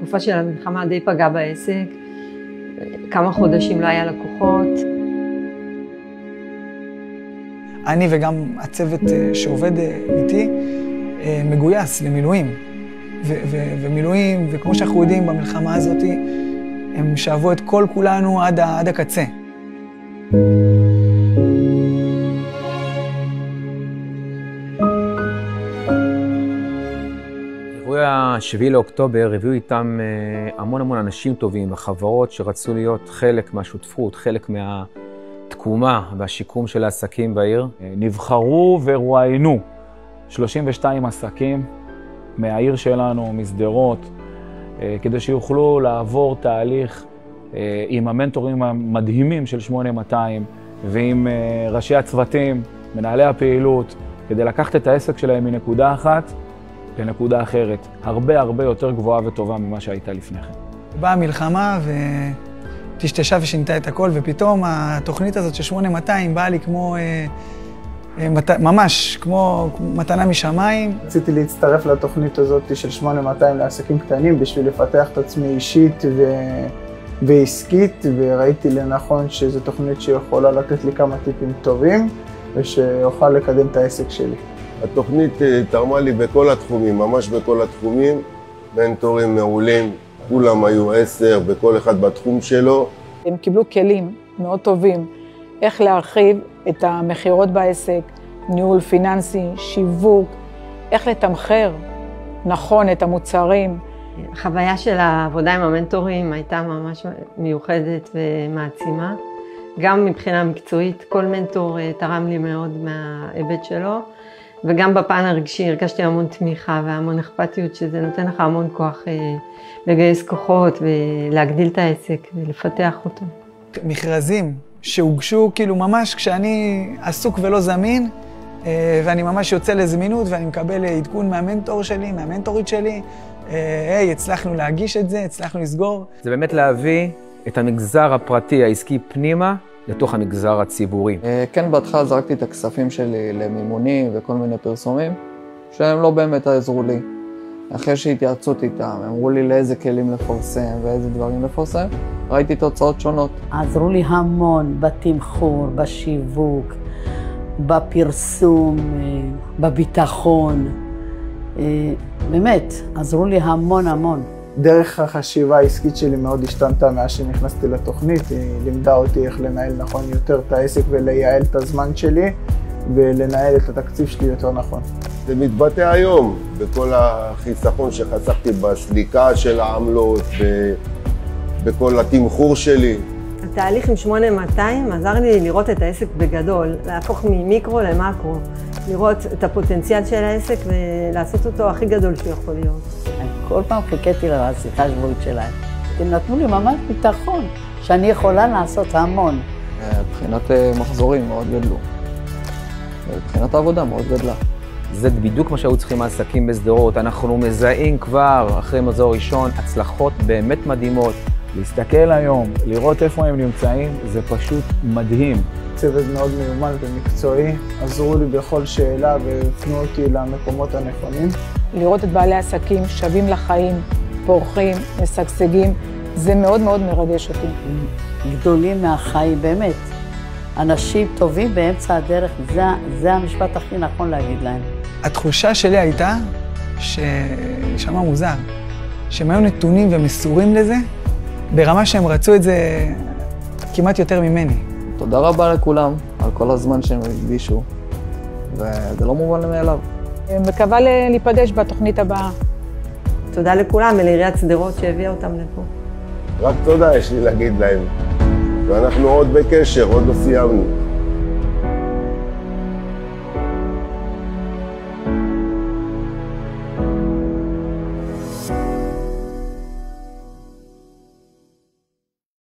בתקופה של המלחמה די פגע בעסק, כמה חודשים לא היה לקוחות. אני וגם הצוות שעובד איתי מגויס למילואים. ומילואים, וכמו שאנחנו יודעים במלחמה הזאת, הם שאבו את כל כולנו עד הקצה. אירועי ה-7 לאוקטובר הביאו איתם המון אנשים טובים, החברות שרצו להיות חלק מהשותפות, חלק מהתקומה והשיקום של העסקים בעיר. נבחרו ורואיינו 32 עסקים מהעיר שלנו, משדרות, כדי שיוכלו לעבור תהליך עם המנטורים המדהימים של 8200 ועם ראשי הצוותים, מנהלי הפעילות, כדי לקחת את העסק שלהם מנקודה אחת לנקודה אחרת, הרבה יותר גבוהה וטובה ממה שהייתה לפני כן. באה המלחמה וטשטשה ושינתה את הכל, ופתאום התוכנית הזאת של 8200 באה לי כמו ממש כמו מתנה משמיים. רציתי להצטרף לתוכנית הזאת של 8200 לעסקים קטנים בשביל לפתח את עצמי אישית ועסקית, וראיתי לנכון שזו תוכנית שיכולה לתת לי כמה טיפים טובים ושיוכל לקדם את העסק שלי. התוכנית תרמה לי בכל התחומים, ממש בכל התחומים, מנטורים מעולים, כולם היו 10 בכל אחד בתחום שלו. הם קיבלו כלים מאוד טובים, איך להרחיב את המחירות בעסק, ניהול פיננסי, שיווק, איך לתמחר נכון את המוצרים. החוויה של העבודה עם המנטורים הייתה ממש מיוחדת ומעצימה. גם מבחינה מקצועית, כל מנטור תרם לי מאוד מההיבט שלו, וגם בפן הרגשי הרגשתי המון תמיכה והמון אכפתיות, שזה נותן לך המון כוח לגייס כוחות ולהגדיל את העסק ולפתח אותו. מכרזים שהוגשו כאילו ממש כשאני עסוק ולא זמין, ואני ממש יוצא לזמינות ואני מקבל עדכון מהמנטור שלי, מהמנטורית שלי, היי, הצלחנו להגיש את זה, הצלחנו לסגור. זה באמת להביא את המגזר הפרטי העסקי פנימה לתוך המגזר הציבורי. כן, בהתחלה זרקתי את הכספים שלי למימונים וכל מיני פרסומים, שהם לא באמת עזרו לי. אחרי שהתייעצות איתם, אמרו לי לאיזה כלים לפרסם ואיזה דברים לפרסם, ראיתי תוצאות שונות. עזרו לי המון בתמחור, בשיווק, בפרסום, בביטחון. באמת, עזרו לי המון. דרך החשיבה העסקית שלי מאוד השתנתה מאז שנכנסתי לתוכנית. היא לימדה אותי איך לנהל נכון יותר את העסק ולייעל את הזמן שלי ולנהל את התקציב שלי יותר נכון. זה מתבטא היום בכל החיסכון שחסכתי בסליקה של העמלות ובכל התמחור שלי. התהליך עם 8200 עזר לי לראות את העסק בגדול, להפוך ממיקרו למקרו, לראות את הפוטנציאל של העסק ולעשות אותו הכי גדול שיכול להיות. כל פעם חיכיתי לשיחה השבועית שלהם. הם נתנו לי ממש ביטחון שאני יכולה לעשות המון. מבחינת מחזורים מאוד גדלו. מבחינת העבודה מאוד גדלה. זה בדיוק מה שהיו צריכים העסקים בסדרות. אנחנו מזהים כבר אחרי מחזור ראשון הצלחות באמת מדהימות. להסתכל היום, לראות איפה הם נמצאים, זה פשוט מדהים. צוות מאוד מיומן ומקצועי, עזרו לי בכל שאלה והפנו אותי למקומות הנכונים. לראות את בעלי עסקים שווים לחיים, פורחים, משגשגים, זה מאוד מרגש אותי. גדולים מהחיים, באמת. אנשים טובים באמצע הדרך, זה המשפט הכי נכון להגיד להם. התחושה שלי הייתה ששמע מוזר, שהם היו נתונים ומסורים לזה, ברמה שהם רצו את זה כמעט יותר ממני. תודה רבה לכולם על כל הזמן שהם הקדישו, וזה לא מובן מאליו. מקווה להיפגש בתוכנית הבאה. תודה לכולם ולעיריית שדרות שהביאה אותם לפה. רק תודה יש לי להגיד להם, ואנחנו עוד בקשר, עוד לא סיימנו.